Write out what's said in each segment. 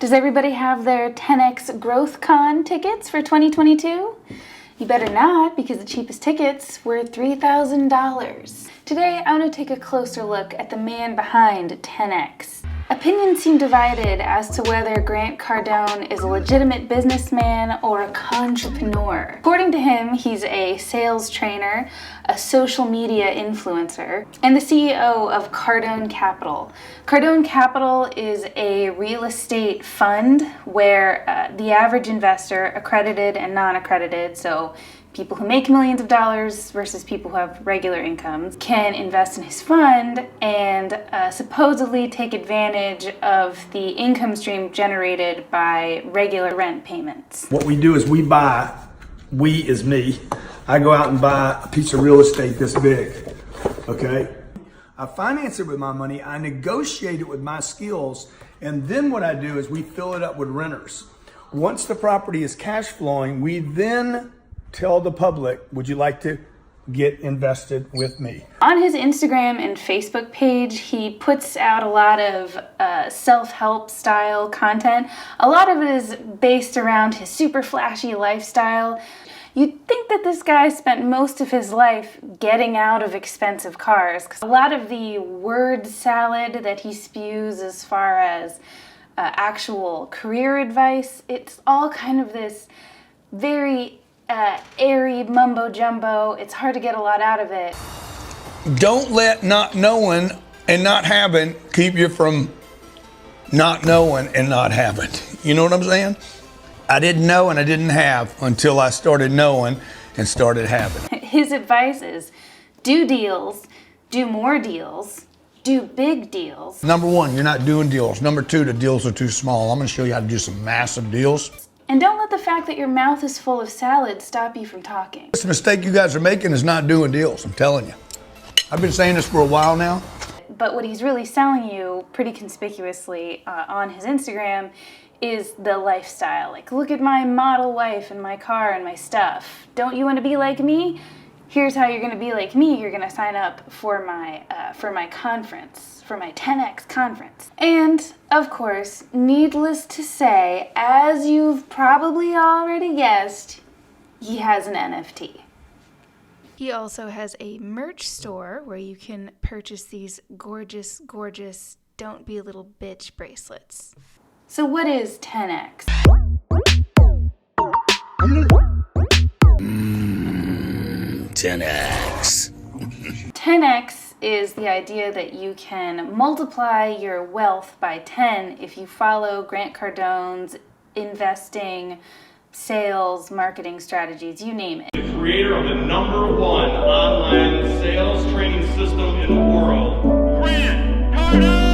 Does everybody have their 10X Growth Con tickets for 2022? You better not, because the cheapest tickets were $3,000. Today, I want to take a closer look at the man behind 10X. Opinions seem divided as to whether Grant Cardone is a legitimate businessman or a entrepreneur. According to him, he's a sales trainer, a social media influencer, and the CEO of Cardone Capital. Cardone Capital is a real estate fund where the average investor, accredited and non-accredited, so people who make millions of dollars versus people who have regular incomes, can invest in his fund and supposedly take advantage of the income stream generated by regular rent payments. What we do is we is me, I go out and buy a piece of real estate this big, okay? I finance it with my money, I negotiate it with my skills, and then what I do is we fill it up with renters. Once the property is cash flowing, we then tell the public, would you like to get invested with me? On his Instagram and Facebook page, he puts out a lot of self-help style content. A lot of it is based around his super flashy lifestyle. You'd think that this guy spent most of his life getting out of expensive cars. A lot of the word salad that he spews as far as actual career advice, it's all kind of this very airy mumbo jumbo. It's hard to get a lot out of it. Don't let not knowing and not having keep you from not knowing and not having. You know what I'm saying? I didn't know and I didn't have until I started knowing and started having. His advice is do deals, do more deals, do big deals. Number one, you're not doing deals. Number two, the deals are too small. I'm going to show you how to do some massive deals. And don't let the fact that your mouth is full of salad stop you from talking. The mistake you guys are making is not doing deals, I'm telling you. I've been saying this for a while now. But what he's really selling you pretty conspicuously on his Instagram is the lifestyle. Like, look at my model wife and my car and my stuff. Don't you want to be like me? Here's how you're going to be like me. You're going to sign up for my conference, for my 10X conference. And, of course, needless to say, as you've probably already guessed, he has an NFT. He also has a merch store where you can purchase these gorgeous, gorgeous Don't Be a Little Bitch bracelets. So what is 10X? 10X. 10X is the idea that you can multiply your wealth by 10 if you follow Grant Cardone's investing, sales, marketing strategies, you name it. The creator of the #1 online sales training system in the world, Grant Cardone!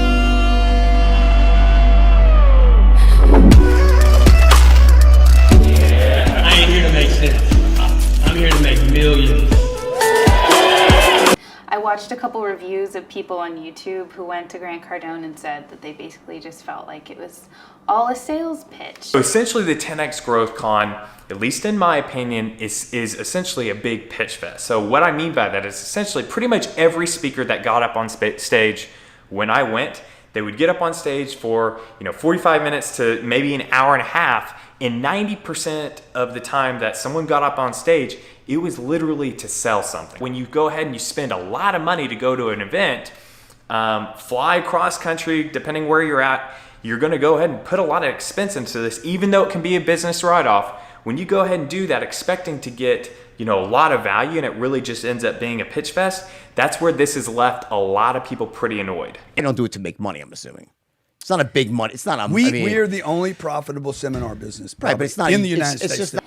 Yeah, I ain't here to make sense. I'm here to make millions. I watched a couple reviews of people on YouTube who went to Grant Cardone and said that they basically just felt like it was all a sales pitch. So essentially the 10X Growth Con, at least in my opinion, is essentially a big pitch fest. So what I mean by that is essentially pretty much every speaker that got up on stage when I went, they would get up on stage for 45 minutes to maybe an hour and a half, and 90% of the time that someone got up on stage, it was literally to sell something. When you go ahead and you spend a lot of money to go to an event, fly cross country, depending where you're at, you're gonna go ahead and put a lot of expense into this, even though it can be a business write-off. When you go ahead and do that, expecting to get a lot of value, and it really just ends up being a pitch fest, that's where this has left a lot of people pretty annoyed. They don't do it to make money, I'm assuming. It's not a big money. It's not a. We are the only profitable seminar business, probably, right? But it's not in the United States. Just not,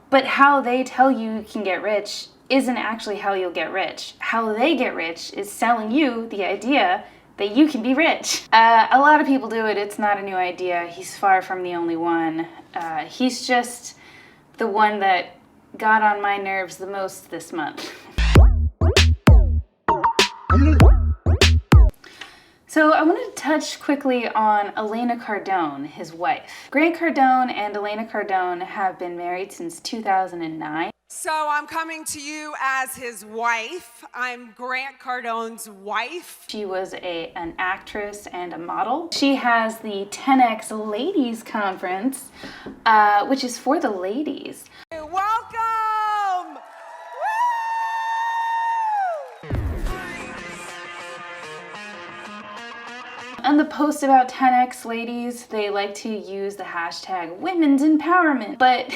But how they tell you can get rich isn't actually how you'll get rich. How they get rich is selling you the idea that you can be rich. A lot of people do it. It's not a new idea. He's far from the only one. He's just the one that got on my nerves the most this month. So I wanted to touch quickly on Elena Cardone, his wife. Grant Cardone and Elena Cardone have been married since 2009. So I'm coming to you as his wife. I'm Grant Cardone's wife. She was an actress and a model. She has the 10X Ladies Conference, which is for the ladies. Welcome! On the post about 10X Ladies, they like to use the hashtag women's empowerment. But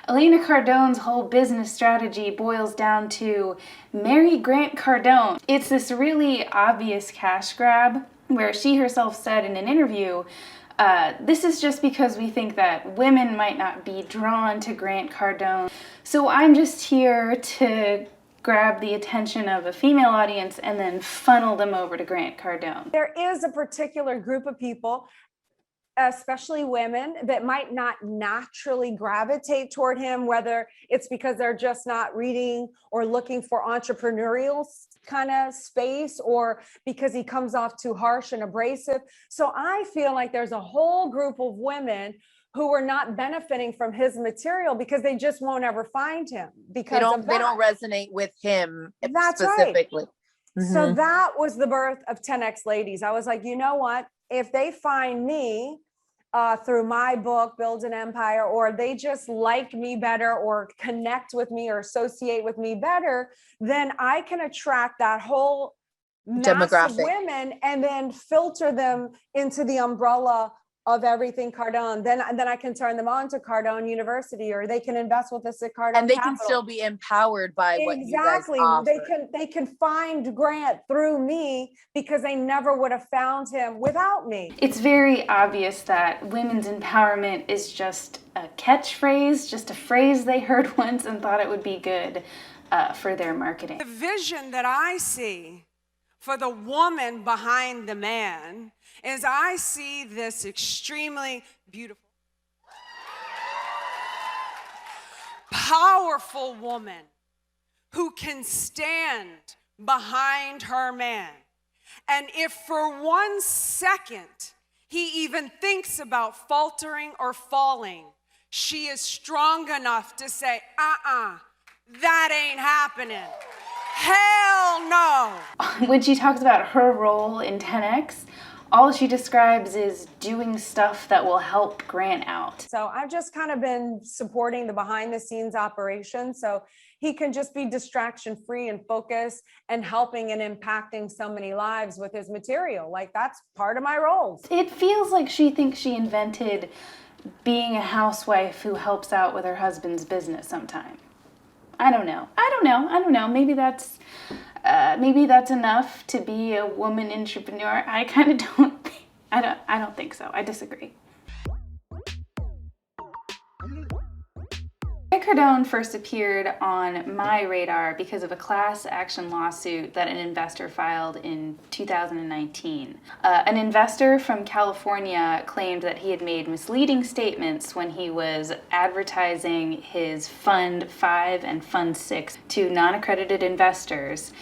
Elena Cardone's whole business strategy boils down to marry Grant Cardone. It's this really obvious cash grab where she herself said in an interview, this is just because we think that women might not be drawn to Grant Cardone. So I'm just here to grab the attention of a female audience and then funnel them over to Grant Cardone. There is a particular group of people, especially women, that might not naturally gravitate toward him, whether it's because they're just not reading or looking for entrepreneurial kind of space, or because he comes off too harsh and abrasive. So I feel like there's a whole group of women who are not benefiting from his material because they just won't ever find him because they don't resonate with him. That's specifically. Right. Mm-hmm. So that was the birth of 10X Ladies. I was like, you know what? If they find me through my book, Build an Empire, or they just like me better or connect with me or associate with me better, then I can attract that whole mass of women and then filter them into the umbrella of everything Cardone. Then I can turn them on to Cardone University, or they can invest with us at Cardone and they Capital. Can still be empowered by what you guys offer. They can find Grant through me because they never would have found him without me. It's very obvious that women's empowerment is just a catchphrase, just a phrase they heard once and thought it would be good for their marketing. The vision that I see for the woman behind the man is I see this extremely beautiful, powerful woman who can stand behind her man. And if for 1 second he even thinks about faltering or falling, she is strong enough to say, that ain't happening. Hell no. When she talks about her role in 10X, all she describes is doing stuff that will help Grant out. So I've just kind of been supporting the behind the scenes operation so he can just be distraction free and focused and helping and impacting so many lives with his material. Like, that's part of my role. It feels like she thinks she invented being a housewife who helps out with her husband's business sometime. I don't know. Maybe that's enough to be a woman entrepreneur. I kind of don't. I don't think so. I disagree. Grant Cardone first appeared on my radar because of a class action lawsuit that an investor filed in 2019. An investor from California claimed that he had made misleading statements when he was advertising his Fund 5 and Fund 6 to non-accredited investors,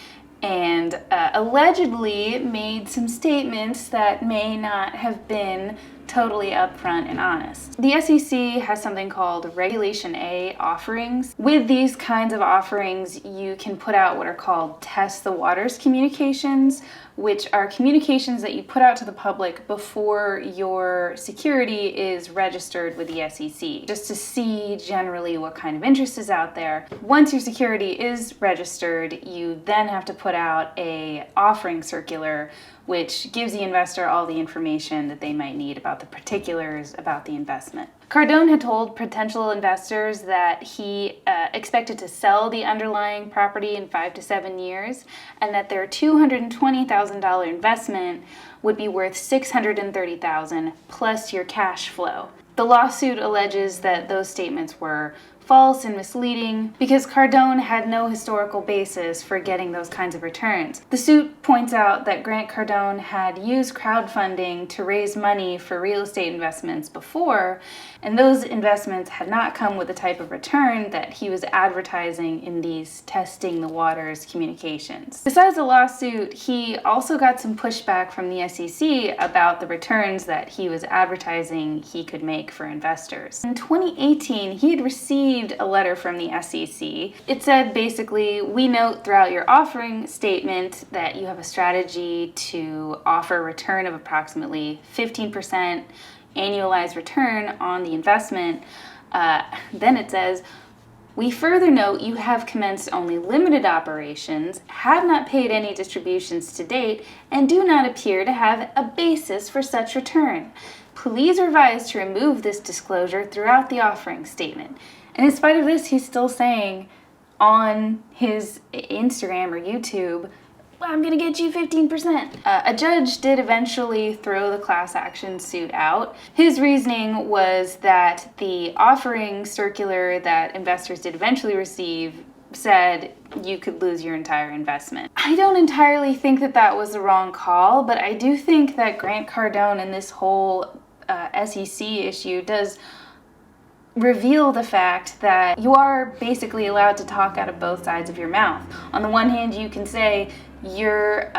and allegedly made some statements that may not have been totally upfront and honest. The SEC has something called Regulation A offerings. With these kinds of offerings, you can put out what are called test the waters communications, which are communications that you put out to the public before your security is registered with the SEC, just to see generally what kind of interest is out there. Once your security is registered, you then have to put out a offering circular, which gives the investor all the information that they might need about the particulars about the investment. Cardone had told potential investors that he expected to sell the underlying property in 5 to 7 years, and that their $220,000 investment would be worth $630,000 plus your cash flow. The lawsuit alleges that those statements were false and misleading because Cardone had no historical basis for getting those kinds of returns. The suit points out that Grant Cardone had used crowdfunding to raise money for real estate investments before, and those investments had not come with the type of return that he was advertising in these testing the waters communications. Besides the lawsuit, he also got some pushback from the SEC about the returns that he was advertising he could make for investors. In 2018, he had received received a letter from the SEC. It said basically, we note throughout your offering statement that you have a strategy to offer a return of approximately 15% annualized return on the investment. Then it says, we further note you have commenced only limited operations, have not paid any distributions to date, and do not appear to have a basis for such return. Please revise to remove this disclosure throughout the offering statement. And in spite of this, he's still saying on his Instagram or YouTube, I'm going to get you 15%. A judge did eventually throw the class action suit out. His reasoning was that the offering circular that investors did eventually receive said you could lose your entire investment. I don't entirely think that that was the wrong call, but I do think that Grant Cardone and this whole SEC issue does reveal the fact that you are basically allowed to talk out of both sides of your mouth. On the one hand, you can say your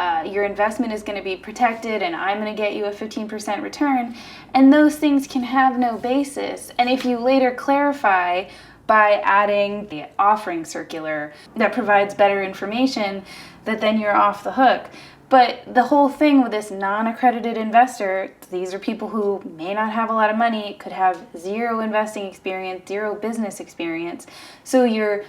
investment is going to be protected and I'm going to get you a 15% return, and those things can have no basis. And if you later clarify by adding the offering circular that provides better information, that then you're off the hook. But the whole thing with this non-accredited investor, these are people who may not have a lot of money, could have zero investing experience, zero business experience. So you're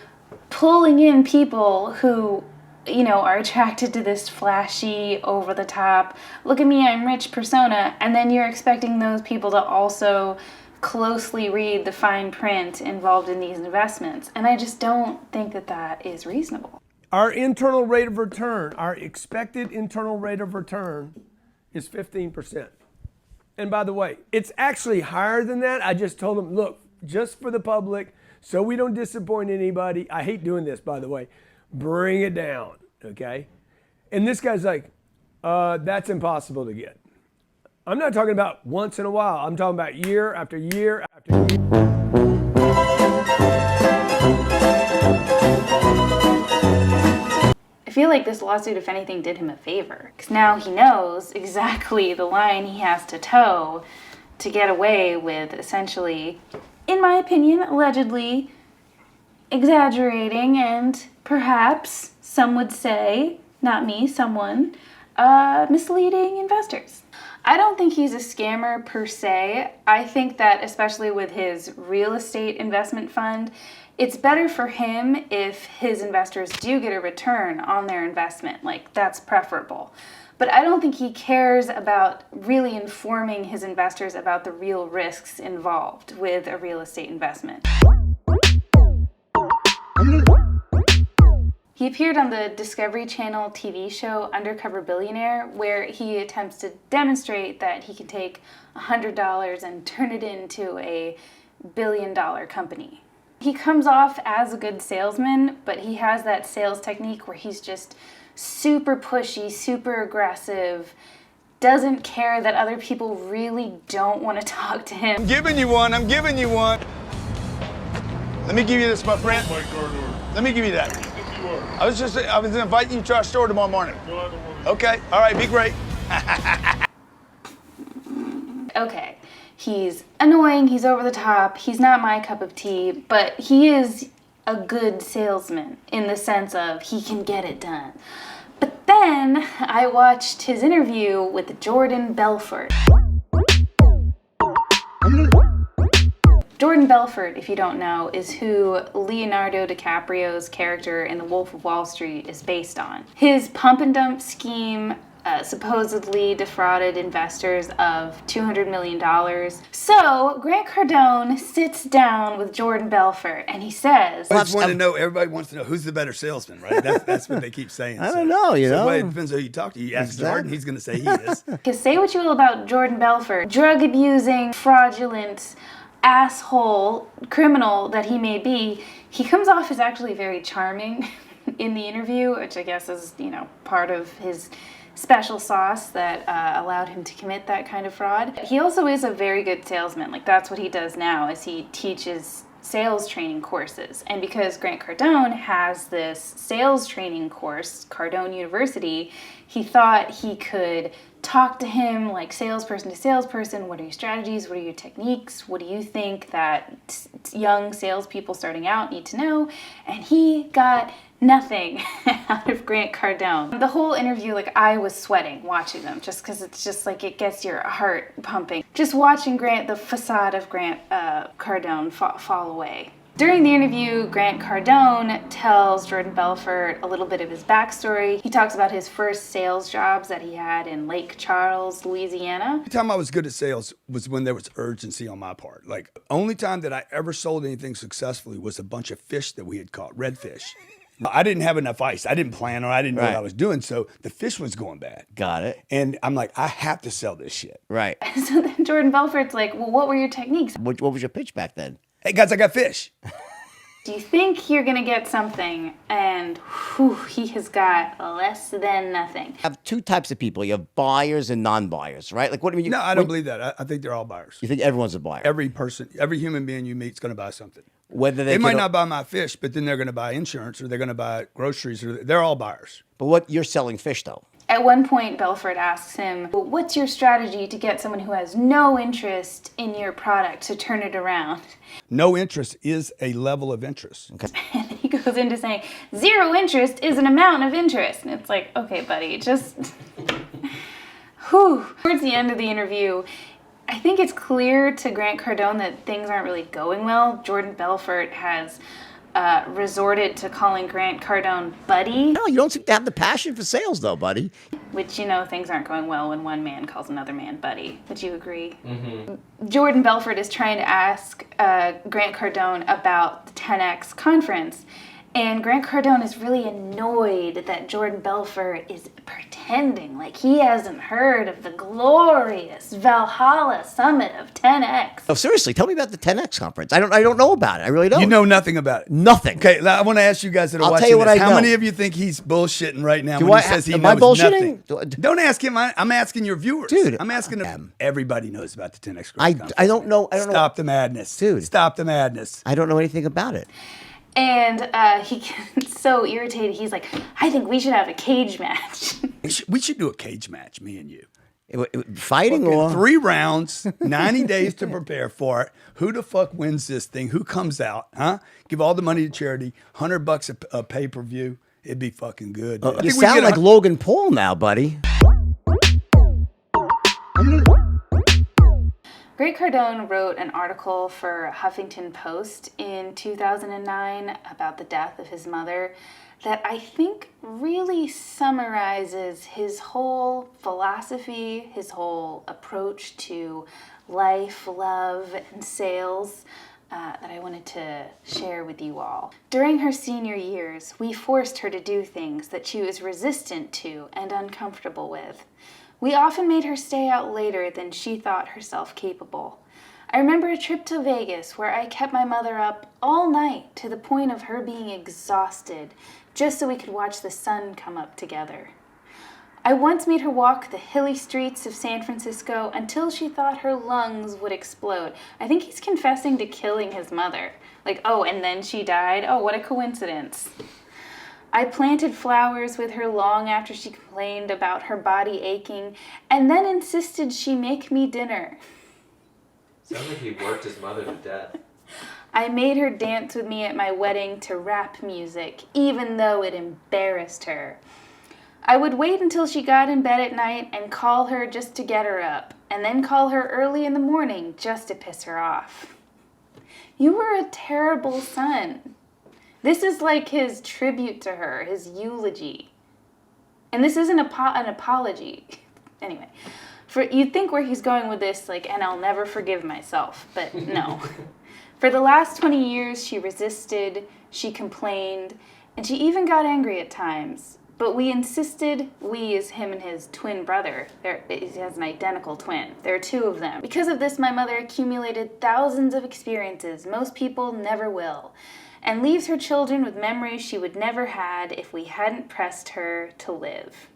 pulling in people who, you know, are attracted to this flashy, over-the-top, look at me, I'm rich persona, and then you're expecting those people to also closely read the fine print involved in these investments. And I just don't think that that is reasonable. Our internal rate of return, our expected internal rate of return is 15%. And by the way, it's actually higher than that. I just told them, look, just for the public, so we don't disappoint anybody. I hate doing this, by the way. Bring it down, okay? And this guy's like, that's impossible to get. I'm not talking about once in a while. I'm talking about year after year after year. I feel like this lawsuit, if anything, did him a favor. Because now he knows exactly the line he has to toe to get away with essentially, in my opinion, allegedly exaggerating and perhaps, some would say, not me, someone, misleading investors. I don't think he's a scammer per se. I think that especially with his real estate investment fund, it's better for him if his investors do get a return on their investment. Like, that's preferable. But I don't think he cares about really informing his investors about the real risks involved with a real estate investment. He appeared on the Discovery Channel TV show Undercover Billionaire, where he attempts to demonstrate that he can take $100 and turn it into a billion-dollar company. He comes off as a good salesman, but he has that sales technique where he's just super pushy, super aggressive, doesn't care that other people really don't want to talk to him. I'm giving you one. Let me give you this, my friend. Let me give you that. I was inviting you to our store tomorrow morning. Okay, all right, be great. Okay. He's annoying, he's over the top, he's not my cup of tea, but he is a good salesman in the sense of he can get it done. But then I watched his interview with Jordan Belfort. Jordan Belfort, if you don't know, is who Leonardo DiCaprio's character in The Wolf of Wall Street is based on. His pump and dump scheme supposedly defrauded investors of $200 million. So Grant Cardone sits down with Jordan Belfort and he says, Everybody wants to know who's the better salesman, right? That's what they keep saying. I don't know, you know. Well, it depends who you talk to. You ask Jordan, he's going to say he is. Because say what you will about Jordan Belfort, drug abusing, fraudulent, asshole, criminal that he may be, he comes off as actually very charming in the interview, which I guess is, part of his special sauce that allowed him to commit that kind of fraud. He also is a very good salesman. Like, that's what he does now, is he teaches sales training courses. And because Grant Cardone has this sales training course, Cardone University, he thought he could talk to him like salesperson to salesperson. What are your strategies? What are your techniques? What do you think that young salespeople starting out need to know? And he got nothing out of Grant Cardone. The whole interview, like, I was sweating watching them, just because it's just like it gets your heart pumping. Just watching Grant, the facade of Grant Cardone fall away. During the interview, Grant Cardone tells Jordan Belfort a little bit of his backstory. He talks about his first sales jobs that he had in Lake Charles, Louisiana. The time I was good at sales was when there was urgency on my part. Like, only time that I ever sold anything successfully was a bunch of fish that we had caught, redfish. I didn't have enough ice. I didn't plan on it. I didn't know what I was doing, so the fish was going bad. Got it. And I'm like, I have to sell this shit. Right. So then Jordan Belfort's like, well, what were your techniques? What was your pitch back then? Hey, guys, I got fish. Do you think you're going to get something? And whew, he has got less than nothing. You have two types of people. You have buyers and non-buyers, right? Like, what do you mean? No, I don't believe that. I think they're all buyers. You think everyone's a buyer? Every person, every human being you meet is going to buy something. Whether they might not buy my fish, but then they're going to buy insurance, or they're going to buy groceries, or they're all buyers. But what you're selling fish, though. At one point, Belfort asks him, well, what's your strategy to get someone who has no interest in your product to turn it around? No interest is a level of interest. Okay. And he goes into saying, zero interest is an amount of interest. And it's like, okay, buddy, just... Whew. Towards the end of the interview, I think it's clear to Grant Cardone that things aren't really going well. Jordan Belfort has resorted to calling Grant Cardone buddy. No, you don't seem to have the passion for sales, though, buddy. Which, you know, things aren't going well when one man calls another man buddy. Would you agree? Mm-hmm. Jordan Belfort is trying to ask Grant Cardone about the 10X conference. And Grant Cardone is really annoyed that Jordan Belfort is pretending like he hasn't heard of the glorious Valhalla summit of 10X. Oh, seriously, tell me about the 10X conference. I don't know about it. I really don't. You know nothing about it. Nothing. Okay, I want to ask you guys that are watching this. How many of you think he's bullshitting right now when he says he knows nothing? Don't ask him. I'm asking your viewers. Dude. I'm asking them. Everybody knows about the 10X growth conference. I don't know. Stop the madness. Dude. Stop the madness. I don't know anything about it. And he gets so irritated, he's like, I think we should have a cage match. We should do a cage match, me and you. Fighting or 3 rounds, 90 days to prepare for it. Who the fuck wins this thing? Who comes out? Huh? Give all the money to charity. $100 a pay-per-view. It'd be fucking good. You sound like Logan Paul now, buddy. Grant Cardone wrote an article for Huffington Post in 2009 about the death of his mother that I think really summarizes his whole philosophy, his whole approach to life, love, and sales that I wanted to share with you all. During her senior years, we forced her to do things that she was resistant to and uncomfortable with. We often made her stay out later than she thought herself capable. I remember a trip to Vegas where I kept my mother up all night to the point of her being exhausted, just so we could watch the sun come up together. I once made her walk the hilly streets of San Francisco until she thought her lungs would explode. I think he's confessing to killing his mother. Like, oh, and then she died? Oh, what a coincidence. I planted flowers with her long after she complained about her body aching, and then insisted she make me dinner. Sounds like he worked his mother to death. I made her dance with me at my wedding to rap music, even though it embarrassed her. I would wait until she got in bed at night and call her just to get her up, and then call her early in the morning just to piss her off. You were a terrible son. This is like his tribute to her, his eulogy. And this isn't an apology. Anyway, you'd think where he's going with this, like, and I'll never forgive myself, but no. For the last 20 years, she resisted, she complained, and she even got angry at times. But we insisted, we is him and his twin brother. He has an identical twin. There are 2 of them. Because of this, my mother accumulated thousands of experiences most people never will, and leaves her children with memories she would never had if we hadn't pressed her to live.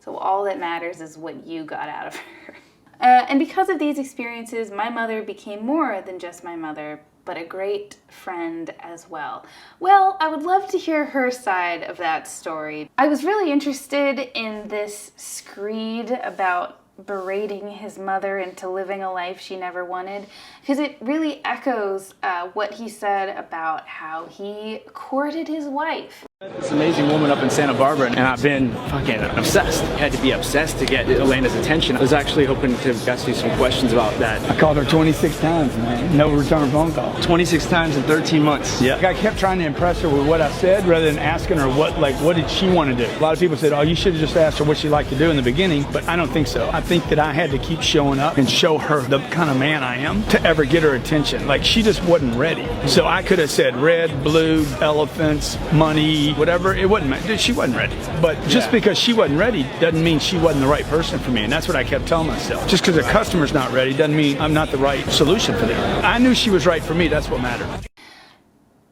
So all that matters is what you got out of her. And because of these experiences, my mother became more than just my mother, but a great friend as well. Well, I would love to hear her side of that story. I was really interested in this screed about berating his mother into living a life she never wanted, because it really echoes what he said about how he courted his wife. This amazing woman up in Santa Barbara, and I've been fucking obsessed. I had to be obsessed to get Elena's attention. I was actually hoping to ask you some questions about that. I called her 26 times, man. No return phone call. 26 times in 13 months. Yeah. I kept trying to impress her with what I said rather than asking her what did she want to do. A lot of people said, oh, you should have just asked her what she'd like to do in the beginning, but I don't think so. I think that I had to keep showing up and show her the kind of man I am to ever get her attention. Like, she just wasn't ready. So I could have said red, blue, elephants, money, whatever. It wasn't, she wasn't ready. But just because she wasn't ready doesn't mean she wasn't the right person for me. And that's what I kept telling myself. Just because a customer's not ready doesn't mean I'm not the right solution for them. I knew she was right for me. That's what mattered.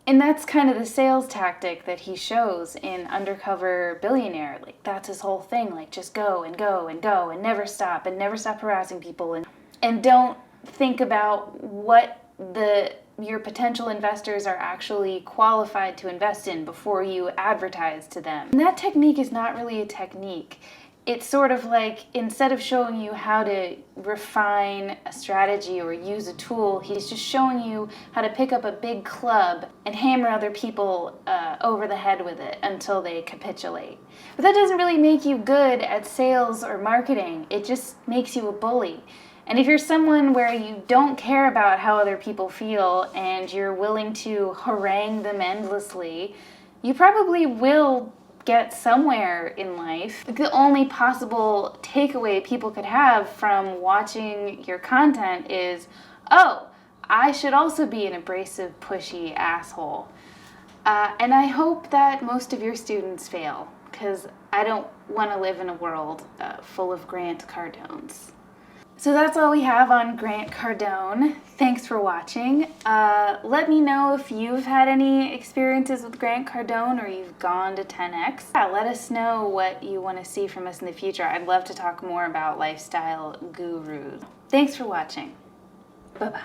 And that's kind of the sales tactic that he shows in Undercover Billionaire. Like, that's his whole thing. Like, just go and go and go and never stop harassing people. And don't think about what your potential investors are actually qualified to invest in before you advertise to them. And that technique is not really a technique. It's sort of like, instead of showing you how to refine a strategy or use a tool, he's just showing you how to pick up a big club and hammer other people over the head with it until they capitulate. But that doesn't really make you good at sales or marketing. It just makes you a bully. And if you're someone where you don't care about how other people feel and you're willing to harangue them endlessly, you probably will get somewhere in life. The only possible takeaway people could have from watching your content is, oh, I should also be an abrasive, pushy asshole. And I hope that most of your students fail, because I don't want to live in a world full of Grant Cardones. So that's all we have on Grant Cardone. Thanks for watching. Let me know if you've had any experiences with Grant Cardone or you've gone to 10X. Yeah, let us know what you want to see from us in the future. I'd love to talk more about lifestyle gurus. Thanks for watching. Bye-bye.